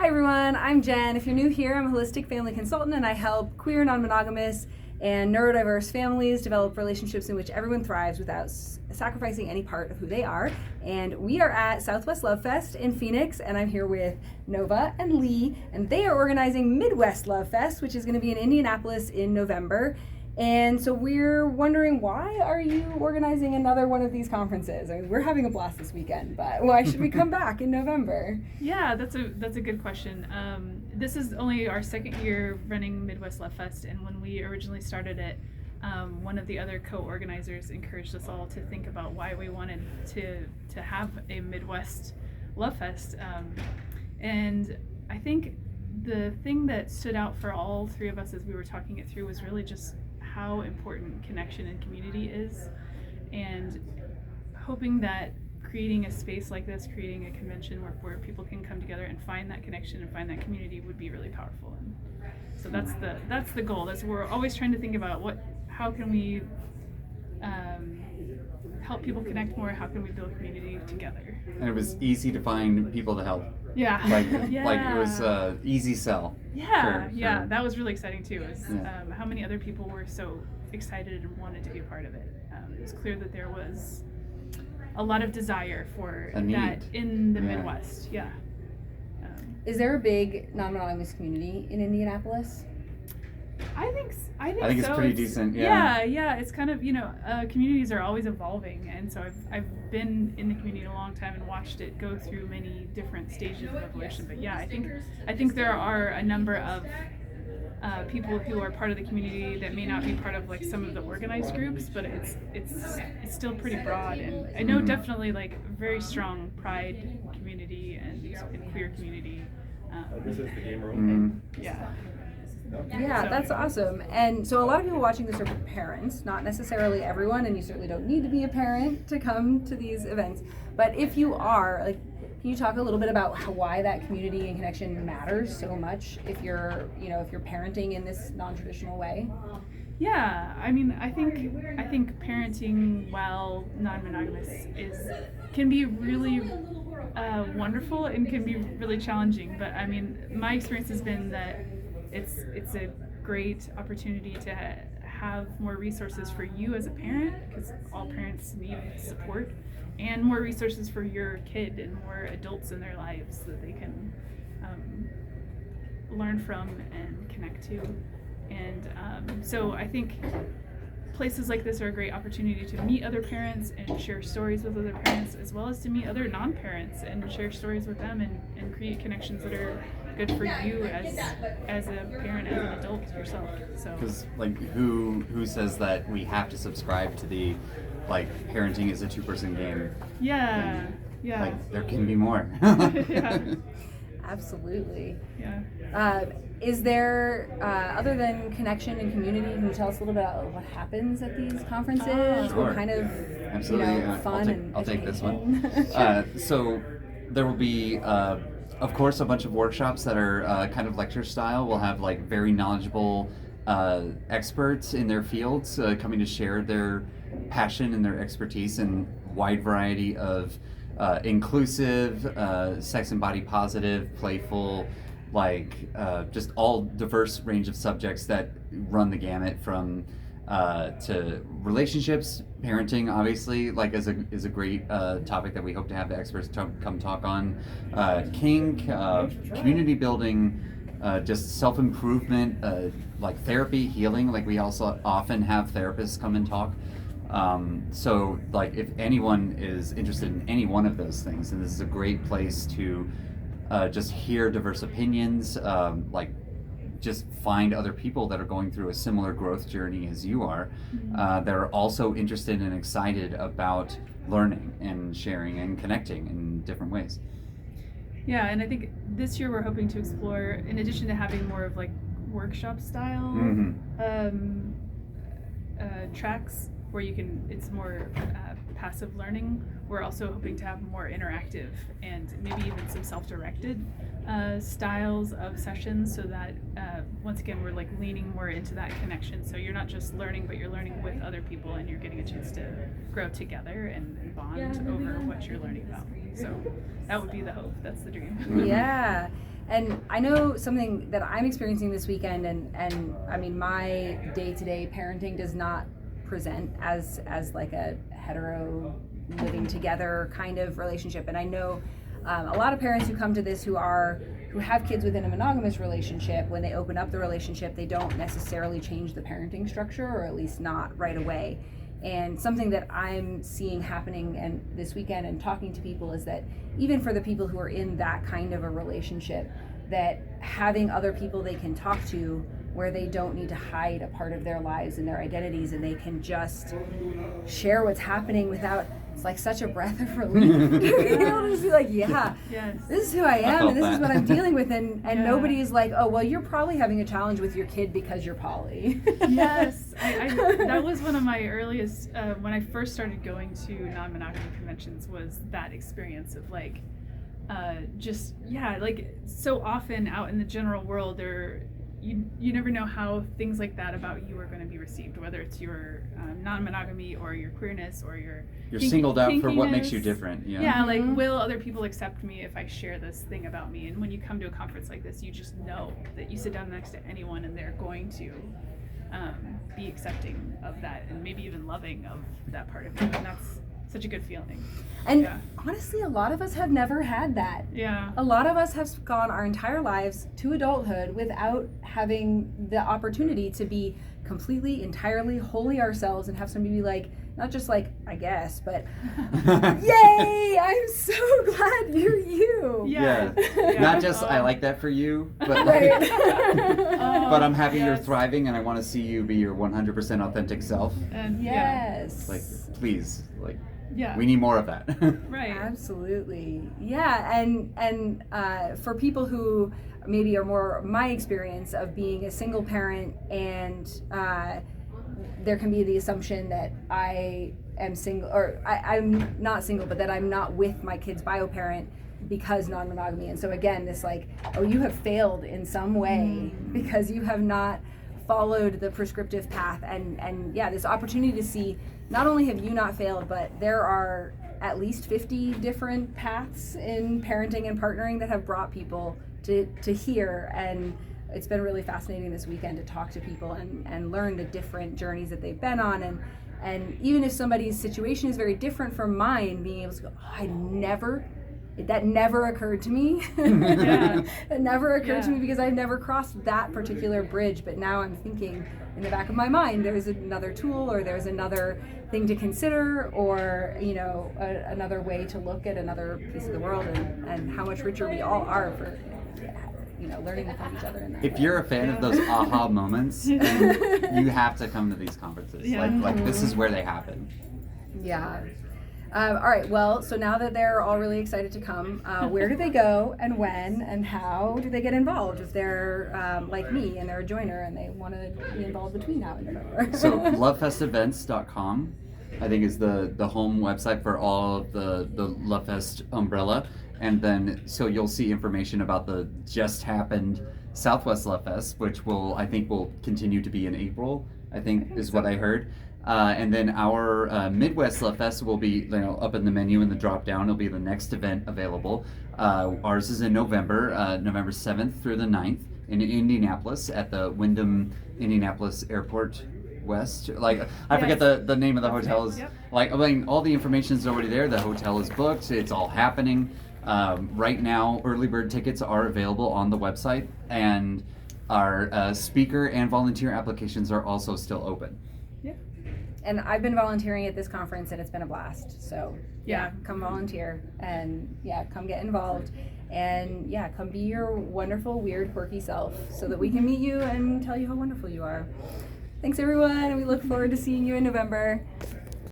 Hi everyone, I'm Jen. If you're new here, I'm a holistic family consultant and I help queer, non-monogamous, and neurodiverse families develop relationships in which everyone thrives without sacrificing any part of who they are. And we are at Southwest Love Fest in Phoenix, and I'm here with Nova and Lee, and they are organizing Midwest Love Fest, which is going to be in Indianapolis in November. And so we're wondering, why are you organizing another one of these conferences? I mean, we're having a blast this weekend, but why should we come back in November? Yeah, that's a good question. This is only our second year running Midwest Love Fest, and when we originally started it, one of the other co-organizers encouraged us all to think about why we wanted to have a Midwest Love Fest. And I think the thing that stood out for all three of us as we were talking it through was really just how important connection and community is, and hoping that creating a space like this, creating a convention where people can come together and find that connection and find that community would be really powerful. And so that's the goal. We're always trying to think about how can we help people connect more, how can we build community together. And it was easy to find people to help. Yeah. Like it was easy sell. Yeah, for that was really exciting too. How many other people were so excited and wanted to be a part of it. It was clear that there was a lot of desire for that in the Midwest. Yeah. Is there a big non-monogamous community in Indianapolis? I think it's so. pretty decent. Yeah. It's kind of, communities are always evolving, and so I've been in the community a long time and watched it go through many different stages of evolution. But yeah, I think there are a number of people who are part of the community that may not be part of like some of the organized groups, but it's still pretty broad. And I know definitely like very strong pride community and queer community. This is the game room. Yeah. Yeah, that's awesome. And so a lot of people watching this are parents, not necessarily everyone, and you certainly don't need to be a parent to come to these events. But if you are, can you talk a little bit about why that community and connection matters so much if you're parenting in this non-traditional way? Yeah, I mean, I think parenting while non-monogamous can be really wonderful and can be really challenging. But I mean, my experience has been that it's a great opportunity to have more resources for you as a parent, because all parents need support, and more resources for your kid and more adults in their lives that they can learn from and connect to. And so I think places like this are a great opportunity to meet other parents and share stories with other parents, as well as to meet other non-parents and share stories with them and create connections that are good for you as a parent, as an adult yourself. So because who says that we have to subscribe to the parenting is a two-person game? Yeah. There can be more. Yeah. Absolutely. Yeah. Is there, other than connection and community, can you tell us a little bit about what happens at these conferences? Sure. What kind of fun I'll take this one. Sure. So there will be, of course, a bunch of workshops that are kind of lecture style. We'll have very knowledgeable experts in their fields coming to share their passion and their expertise in wide variety of inclusive, sex and body positive, playful, just all diverse range of subjects that run the gamut from to relationships, parenting, obviously, is a great topic that we hope to have the experts come talk on. Kink, community building, just self-improvement, therapy, healing. We also often have therapists come and talk. So if anyone is interested in any one of those things, then this is a great place to just hear diverse opinions, just find other people that are going through a similar growth journey as you are, that are also interested and excited about learning and sharing and connecting in different ways. Yeah, and I think this year we're hoping to explore, in addition to having more of workshop style tracks where it's more passive learning, we're also hoping to have more interactive and maybe even some self-directed styles of sessions, so that once again we're leaning more into that connection, so you're not just learning, but you're learning with other people and you're getting a chance to grow together and bond over what you're learning about. So that would be the hope. That's the dream. Yeah. And I know something that I'm experiencing this weekend, and I mean, my day-to-day parenting does not present as like a hetero living together kind of relationship. And I know a lot of parents who come to this who have kids within a monogamous relationship, when they open up the relationship, they don't necessarily change the parenting structure, or at least not right away. And something that I'm seeing happening and this weekend and talking to people is that even for the people who are in that kind of a relationship, that having other people they can talk to where they don't need to hide a part of their lives and their identities, and they can just share what's happening without, it's like such a breath of relief. You know, just be like, yeah, Yes. this is who I am, and this is what I'm dealing with, and Yeah. nobody is like, oh, well, you're probably having a challenge with your kid because you're poly. Yes, I that was one of my earliest, when I first started going to non-monogamy conventions, was that experience of like, like so often out in the general world, you never know how things like that about you are going to be received, whether it's your non-monogamy or your queerness or your You're singled out for what makes kinkiness. you different. Yeah. Yeah, like, will other people accept me if I share this thing about me? And when you come to a conference like this, you just know that you sit down next to anyone and they're going to be accepting of that, and maybe even loving of that part of you. And that's such a good feeling. And Yeah. honestly, a lot of us have never had that. Yeah. A lot of us have gone our entire lives to adulthood without having the opportunity to be completely, entirely, wholly ourselves, and have somebody be like, not just like, I guess, but yay, I'm so glad you're you. Yeah. Not just I like that for you, but Right. but I'm happy you're Yes. thriving, and I want to see you be your 100% authentic self. And Yes. Like, please, like, yeah. we need more of that. Right. Absolutely. Yeah, and for people who maybe are more my experience of being a single parent, and there can be the assumption that I am single, or I'm not single, but that I'm not with my kid's bio parent because non-monogamy. And so again, this like, oh, you have failed in some way because you have not followed the prescriptive path. And yeah, this opportunity to see, not only have you not failed, but there are at least 50 different paths in parenting and partnering that have brought people to here. And it's been really fascinating this weekend to talk to people and learn the different journeys that they've been on. And even if somebody's situation is very different from mine, being able to go, oh, that never occurred to me. Yeah. It never occurred to Yeah. me because I've never crossed that particular bridge. But now I'm thinking in the back of my mind, there's another tool, or there's another thing to consider, or another way to look at another piece of the world, and how much richer we all are for learning from each other in that If way. you're a fan of those aha moments, then you have to come to these conferences. Yeah. Like this is where they happen. Yeah. All right. Well, so now that they're all really excited to come, where do they go, and when, and how do they get involved if they're like me and they're a joiner and they want to be involved between now and November? So lovefestevents.com, I think, is the home website for all of the LoveFest umbrella. And then so you'll see information about the just happened Southwest LoveFest, which I think will continue to be in April, I think is what I heard. And then our Midwest LoveFest will be up in the menu in the drop down. It'll be the next event available. Ours is in November, November 7th through the 9th in Indianapolis at the Wyndham Indianapolis Airport West. Like, I forget the name of the hotel is. Yep. Like, I mean, all the information is already there. The hotel is booked. It's all happening. Right now, early bird tickets are available on the website, and our speaker and volunteer applications are also still open. And I've been volunteering at this conference, and it's been a blast. So Yeah. come volunteer, and come get involved, and come be your wonderful, weird, quirky self, so that we can meet you and tell you how wonderful you are. Thanks, everyone, and we look forward to seeing you in November.